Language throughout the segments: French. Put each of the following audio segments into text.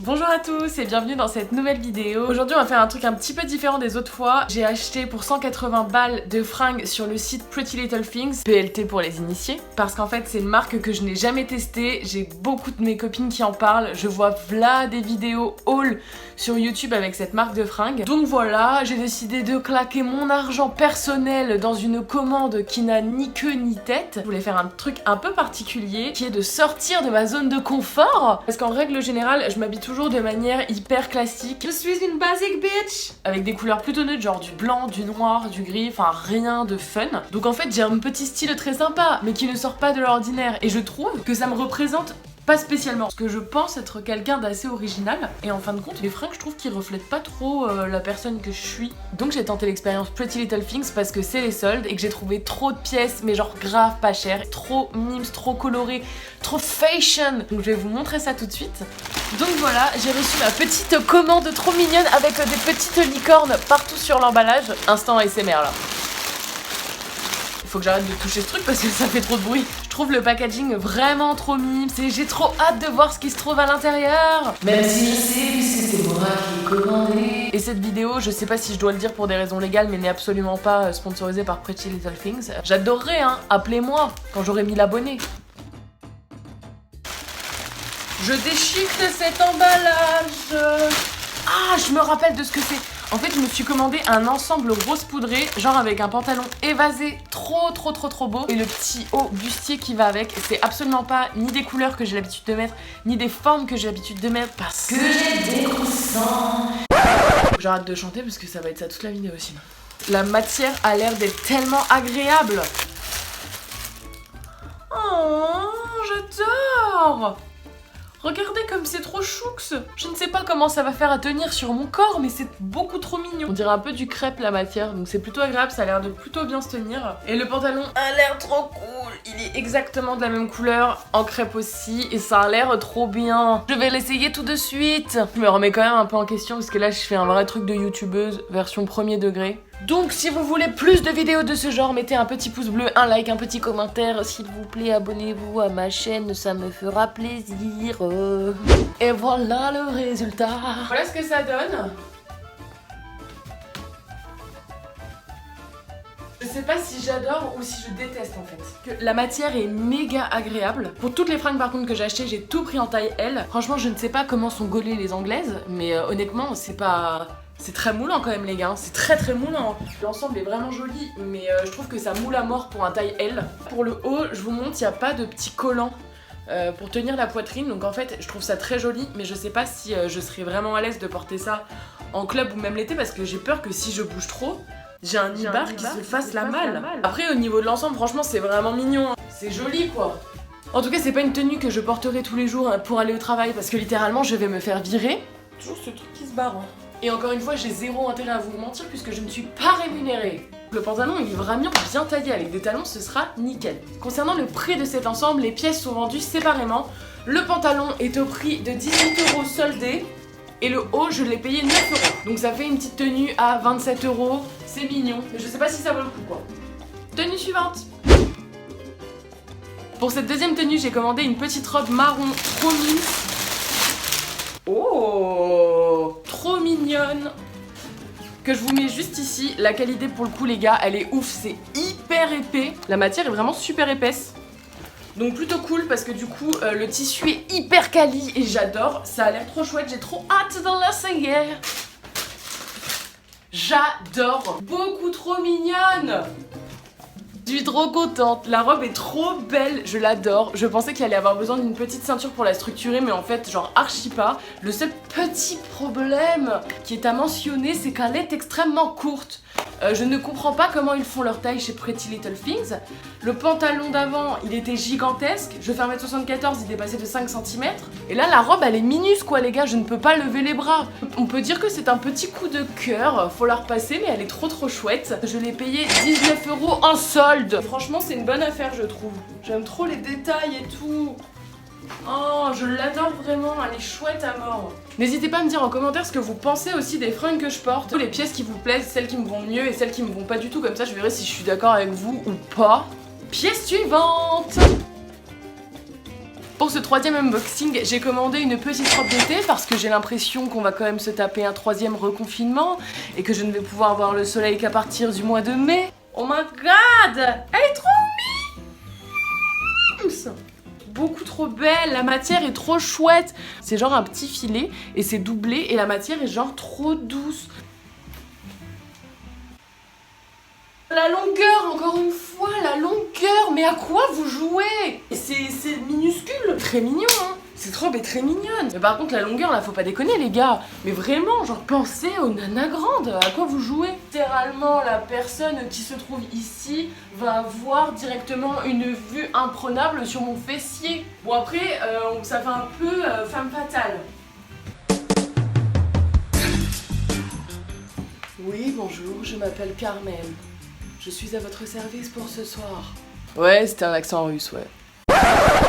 Bonjour à tous et bienvenue dans cette nouvelle vidéo. Aujourd'hui on va faire un truc un petit peu différent des autres fois. J'ai acheté pour 180 balles de fringues sur le site Pretty Little Things, PLT pour les initiés, parce qu'en fait c'est une marque que je n'ai jamais testée. J'ai beaucoup de mes copines qui en parlent, je vois v'là des vidéos haul sur YouTube avec cette marque de fringues. Donc voilà, j'ai décidé de claquer mon argent personnel dans une commande qui n'a ni queue ni tête. Je voulais faire un truc un peu particulier qui est de sortir de ma zone de confort, parce qu'en règle générale je m'habille toujours de manière hyper classique. Je suis une basic bitch avec des couleurs plutôt neutres, genre du blanc, du noir, du gris, enfin rien de fun. Donc en fait j'ai un petit style très sympa mais qui ne sort pas de l'ordinaire et je trouve que ça me représente pas spécialement, parce que je pense être quelqu'un d'assez original et en fin de compte les fringues je trouve qu'ils reflètent pas trop la personne que je suis. Donc j'ai tenté l'expérience Pretty Little Things parce que c'est les soldes et que j'ai trouvé trop de pièces mais genre grave pas cher, trop mimes, trop coloré, trop fashion. Donc je vais vous montrer ça tout de suite. Donc voilà, j'ai reçu ma petite commande trop mignonne avec des petites licornes partout sur l'emballage. Instant ASMR là. Faut que j'arrête de toucher ce truc parce que ça fait trop de bruit. Je trouve le packaging vraiment trop mime. J'ai trop hâte de voir ce qui se trouve à l'intérieur. Même si je sais que c'est moi qui ai commandé. Et cette vidéo, je sais pas si je dois le dire pour des raisons légales, mais n'est absolument pas sponsorisée par Pretty Little Things. J'adorerais, hein, appelez-moi quand j'aurai mis l'abonné. Je déchiquete cet emballage. Ah, je me rappelle de ce que c'est. En fait, je me suis commandé un ensemble rose poudré, genre avec un pantalon évasé, trop beau, et le petit haut bustier qui va avec. C'est absolument pas ni des couleurs que j'ai l'habitude de mettre, ni des formes que j'ai l'habitude de mettre, parce que j'ai des coussins. J'arrête de chanter parce que ça va être ça toute la vidéo aussi. La matière a l'air d'être tellement agréable. Oh, j'adore! Regardez comme c'est trop chouks. Je ne sais pas comment ça va faire à tenir sur mon corps, mais c'est beaucoup trop mignon. On dirait un peu du crêpe la matière, donc c'est plutôt agréable, ça a l'air de plutôt bien se tenir. Et le pantalon a l'air trop cool. Il est exactement de la même couleur, en crêpe aussi, et ça a l'air trop bien. Je vais l'essayer tout de suite. Je me remets quand même un peu en question, parce que là je fais un vrai truc de youtubeuse, version premier degré. Donc si vous voulez plus de vidéos de ce genre, mettez un petit pouce bleu, un like, un petit commentaire, s'il vous plaît, abonnez-vous à ma chaîne, ça me fera plaisir. Et voilà le résultat. Voilà ce que ça donne. Je sais pas si j'adore ou si je déteste en fait. La matière est méga agréable. Pour toutes les fringues par contre que j'ai achetées, j'ai tout pris en taille L. Franchement, je ne sais pas comment sont gaulées les anglaises, mais honnêtement, c'est pas... C'est très moulant quand même les gars, c'est très moulant. L'ensemble est vraiment joli, mais je trouve que ça moule à mort pour un taille L. Pour le haut, je vous montre, il n'y a pas de petit collant pour tenir la poitrine. Donc en fait, je trouve ça très joli, mais je sais pas si je serais vraiment à l'aise de porter ça en club ou même l'été, parce que j'ai peur que si je bouge trop, j'ai un nibar qui se fasse la malle. Après au niveau de l'ensemble, franchement c'est vraiment mignon. C'est joli quoi. En tout cas, c'est pas une tenue que je porterai tous les jours pour aller au travail, parce que littéralement je vais me faire virer. Toujours ce truc qui se barre. Hein. Et encore une fois, j'ai zéro intérêt à vous mentir puisque je ne suis pas rémunérée. Le pantalon il est vraiment bien taillé, avec des talons ce sera nickel. Concernant le prix de cet ensemble, les pièces sont vendues séparément. Le pantalon est au prix de 18 € soldé et le haut je l'ai payé 9 €. Donc ça fait une petite tenue à 27 €, c'est mignon, mais je sais pas si ça vaut le coup quoi. Tenue suivante. Pour cette deuxième tenue, j'ai commandé une petite robe marron trop mime. Oh, trop mignonne, que je vous mets juste ici. La qualité pour le coup les gars, elle est ouf, c'est hyper épais. La matière est vraiment super épaisse. Donc plutôt cool parce que du coup le tissu est hyper quali et j'adore. Ça a l'air trop chouette, j'ai trop hâte d'en l'essayer. J'adore, beaucoup trop mignonne. Je suis trop contente, la robe est trop belle, je l'adore. Je pensais qu'il allait avoir besoin d'une petite ceinture pour la structurer, mais en fait genre archi pas. Le seul petit problème qui est à mentionner, c'est qu'elle est extrêmement courte. Je ne comprends pas comment ils font leur taille chez Pretty Little Things. Le pantalon d'avant, il était gigantesque. Je fais 1m74, il dépassait de 5 cm. Et là, la robe, elle est minuscule, les gars. Je ne peux pas lever les bras. On peut dire que c'est un petit coup de cœur. Faut la repasser, mais elle est trop chouette. Je l'ai payée 19 € en solde. Franchement, c'est une bonne affaire, je trouve. J'aime trop les détails et tout. Oh, je l'adore vraiment, elle est chouette à mort. N'hésitez pas à me dire en commentaire ce que vous pensez aussi des fringues que je porte, les pièces qui vous plaisent, celles qui me vont mieux et celles qui me vont pas du tout, comme ça je verrai si je suis d'accord avec vous ou pas. Pièce suivante. Pour ce troisième unboxing, j'ai commandé une petite robe d'été parce que j'ai l'impression qu'on va quand même se taper un troisième reconfinement et que je ne vais pouvoir voir le soleil qu'à partir du mois de mai. Oh my god! Elle est trop mimes! Beaucoup trop belle, la matière est trop chouette. C'est genre un petit filet et c'est doublé et la matière est genre trop douce. La longueur, encore une fois, la longueur, mais à quoi vous jouez? C'est minuscule, très mignon, hein. Cette robe est très mignonne. Mais par contre, la longueur, là, faut pas déconner, les gars. Mais vraiment, genre, pensez aux nanas grandes, à quoi vous jouez? Littéralement, la personne qui se trouve ici va avoir directement une vue imprenable sur mon fessier. Bon, après, ça fait un peu femme fatale. Oui, bonjour, je m'appelle Carmen. Je suis à votre service pour ce soir. Ouais, c'était un accent russe, ouais.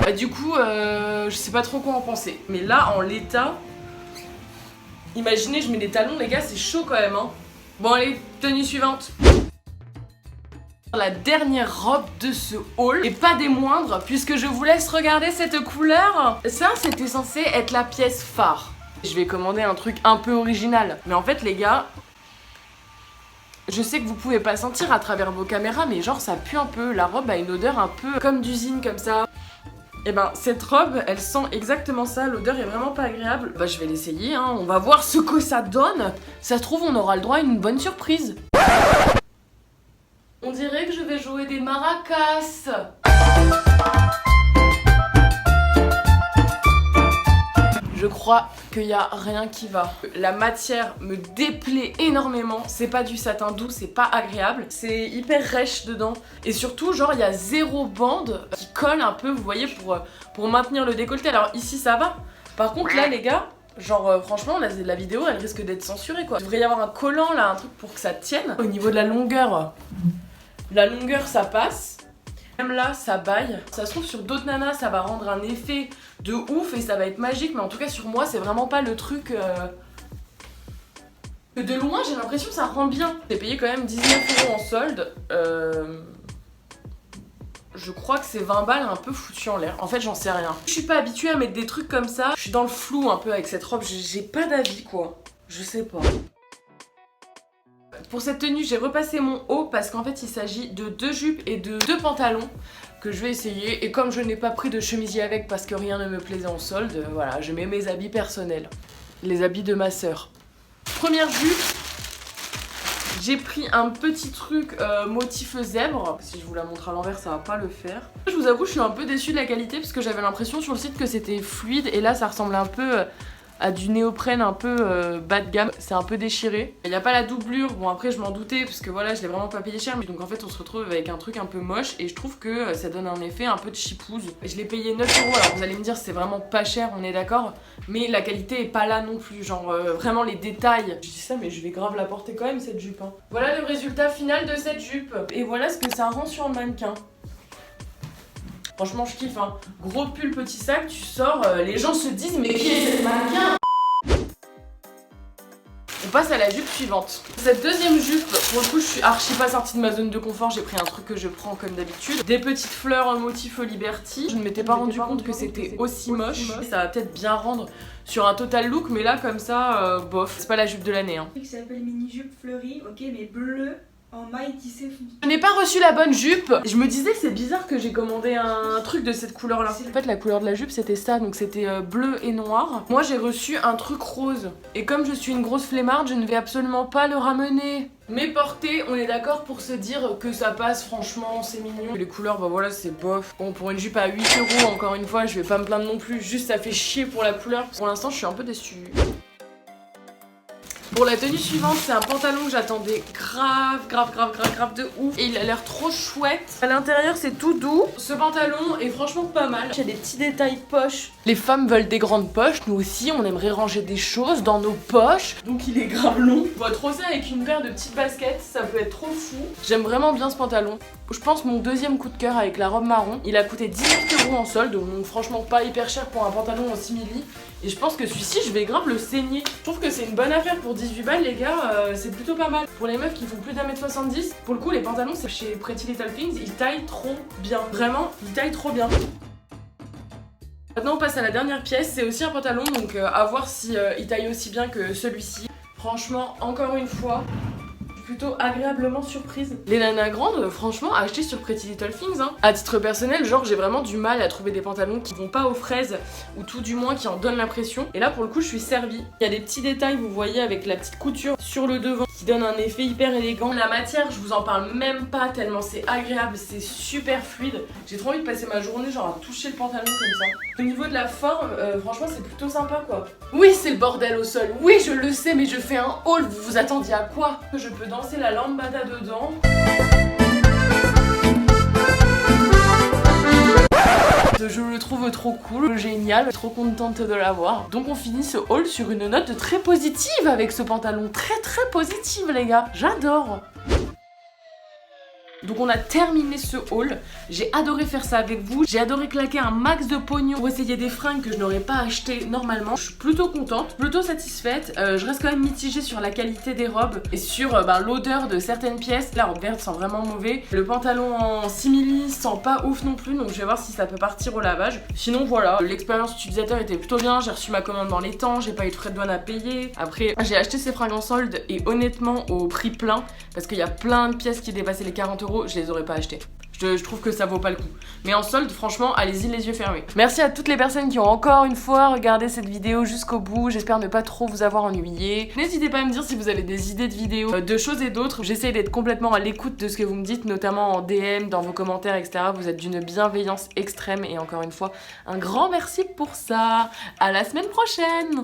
Bah, du coup, je sais pas trop quoi en penser. Mais là, en l'état, imaginez, je mets des talons, les gars, c'est chaud quand même, hein. Bon, allez, tenue suivante. La dernière robe de ce haul, et pas des moindres, puisque je vous laisse regarder cette couleur. Ça, c'était censé être la pièce phare. Je vais commander un truc un peu original. Mais en fait, les gars, je sais que vous pouvez pas sentir à travers vos caméras, mais genre ça pue un peu. La robe a une odeur un peu comme d'usine comme ça. Et ben cette robe, elle sent exactement ça. L'odeur est vraiment pas agréable. Bah je vais l'essayer, hein. On va voir ce que ça donne. Ça se trouve on aura le droit à une bonne surprise. On dirait que je vais jouer des maracas. Je crois qu'il n'y a rien qui va. La matière me déplaît énormément. C'est pas du satin doux, c'est pas agréable. C'est hyper rêche dedans. Et surtout, genre, il y a 0 bande qui colle un peu, vous voyez, pour maintenir le décolleté. Alors ici, ça va. Par contre, là, les gars, genre, franchement, la vidéo, elle risque d'être censurée, quoi. Il devrait y avoir un collant, là, un truc pour que ça tienne. Au niveau de la longueur, ça passe. Même là, ça baille. Ça se trouve sur d'autres nanas, ça va rendre un effet de ouf et ça va être magique. Mais en tout cas, sur moi, c'est vraiment pas le truc... Que de loin, j'ai l'impression que ça rend bien. J'ai payé quand même 19 € en solde. Je crois que c'est 20 balles un peu foutu en l'air. En fait, j'en sais rien. Je suis pas habituée à mettre des trucs comme ça. Je suis dans le flou un peu avec cette robe. J'ai pas d'avis, quoi. Je sais pas. Pour cette tenue, j'ai repassé mon haut parce qu'en fait, il s'agit de 2 jupes et de 2 pantalons que je vais essayer. Et comme je n'ai pas pris de chemisier avec parce que rien ne me plaisait en solde, voilà, je mets mes habits personnels. Les habits de ma sœur. Première jupe, j'ai pris un petit truc motif zèbre. Si je vous la montre à l'envers, ça va pas le faire. Je vous avoue, je suis un peu déçue de la qualité parce que j'avais l'impression sur le site que c'était fluide. Et là, ça ressemble un peu... à du néoprène un peu bas de gamme, c'est un peu déchiré. Il n'y a pas la doublure, bon après je m'en doutais parce que voilà je l'ai vraiment pas payé cher, mais donc en fait on se retrouve avec un truc un peu moche et je trouve que ça donne un effet un peu de chipouze. Je l'ai payé 9 €, alors vous allez me dire c'est vraiment pas cher, on est d'accord, mais la qualité est pas là non plus, genre vraiment les détails. Je dis ça mais je vais grave la porter quand même cette jupe, hein. Voilà le résultat final de cette jupe et voilà ce que ça rend sur le mannequin. Franchement je kiffe, hein. Gros pull, petit sac, tu sors, les gens se disent mais qui est cette mannequin? On passe à la jupe suivante. Cette deuxième jupe, pour le coup je suis archi pas sortie de ma zone de confort, j'ai pris un truc que je prends comme d'habitude. Des petites fleurs motif Liberty. Je ne m'étais pas rendu compte que c'était aussi moche. Ça va peut-être bien rendre sur un total look, mais là comme ça, bof. C'est pas la jupe de l'année, hein. Qui s'appelle mini jupe fleurie, ok, mais bleu. En maille tissé foncé. Je n'ai pas reçu la bonne jupe. Je me disais c'est bizarre que j'ai commandé un truc de cette couleur là. En fait la couleur de la jupe c'était ça, donc c'était bleu et noir. Moi j'ai reçu un truc rose. Et comme je suis une grosse flemmarde, je ne vais absolument pas le ramener. Mais porté, on est d'accord pour se dire que ça passe, franchement c'est mignon. Les couleurs bah voilà c'est bof. Bon pour une jupe à 8 €, encore une fois je vais pas me plaindre non plus, juste ça fait chier pour la couleur. Pour l'instant je suis un peu déçue. Pour la tenue suivante, c'est un pantalon que j'attendais grave de ouf. Et il a l'air trop chouette. À l'intérieur, c'est tout doux. Ce pantalon est franchement pas mal. Il y a des petits détails poches. Les femmes veulent des grandes poches. Nous aussi, on aimerait ranger des choses dans nos poches. Donc il est grave long. On voit trop ça avec une paire de petites baskets. Ça peut être trop fou. J'aime vraiment bien ce pantalon. Je pense mon deuxième coup de cœur avec la robe marron. Il a coûté 18 € en solde. Donc franchement pas hyper cher pour un pantalon en simili. Et je pense que celui-ci, je vais grave le saigner. Je trouve que c'est une bonne affaire pour 18 balles, les gars. C'est plutôt pas mal. Pour les meufs qui font plus d'1m70, pour le coup, les pantalons, c'est chez Pretty Little Things. Ils taillent trop bien. Vraiment, ils taillent trop bien. Maintenant on passe à la dernière pièce, c'est aussi un pantalon, donc à voir si il taille aussi bien que celui-ci. Franchement, encore une fois, plutôt agréablement surprise. Les nanas grandes, franchement, achetées sur Pretty Little Things. Hein. À titre personnel, genre j'ai vraiment du mal à trouver des pantalons qui vont pas aux fraises, ou tout du moins qui en donnent l'impression. Et là pour le coup je suis servie. Il y a des petits détails, vous voyez, avec la petite couture sur le devant qui donne un effet hyper élégant. La matière, je vous en parle même pas tellement c'est agréable, c'est super fluide. J'ai trop envie de passer ma journée genre à toucher le pantalon comme ça. Au niveau de la forme, franchement c'est plutôt sympa quoi. Oui c'est le bordel au sol, oui je le sais mais je fais un haul, vous vous attendiez à quoi? Je peux danser la lambada dedans. Je le trouve trop cool, génial, trop contente de l'avoir. Donc on finit ce haul sur une note très positive avec ce pantalon, très positive les gars, j'adore. Donc on a terminé ce haul, j'ai adoré faire ça avec vous, j'ai adoré claquer un max de pognon pour essayer des fringues que je n'aurais pas acheté normalement. Je suis plutôt contente, plutôt satisfaite, je reste quand même mitigée sur la qualité des robes et sur l'odeur de certaines pièces. La robe verte sent vraiment mauvais, le pantalon en simili sent pas ouf non plus, donc je vais voir si ça peut partir au lavage. Sinon voilà, l'expérience utilisateur était plutôt bien, j'ai reçu ma commande dans les temps, j'ai pas eu de frais de douane à payer. Après j'ai acheté ces fringues en solde et honnêtement au prix plein, parce qu'il y a plein de pièces qui dépassaient les 40 €, je les aurais pas achetées. Je trouve que ça vaut pas le coup. Mais en solde, franchement, allez-y les yeux fermés. Merci à toutes les personnes qui ont encore une fois regardé cette vidéo jusqu'au bout. J'espère ne pas trop vous avoir ennuyé. N'hésitez pas à me dire si vous avez des idées de vidéos, de choses et d'autres. J'essaie d'être complètement à l'écoute de ce que vous me dites, notamment en DM, dans vos commentaires, etc. Vous êtes d'une bienveillance extrême et encore une fois, un grand merci pour ça. À la semaine prochaine!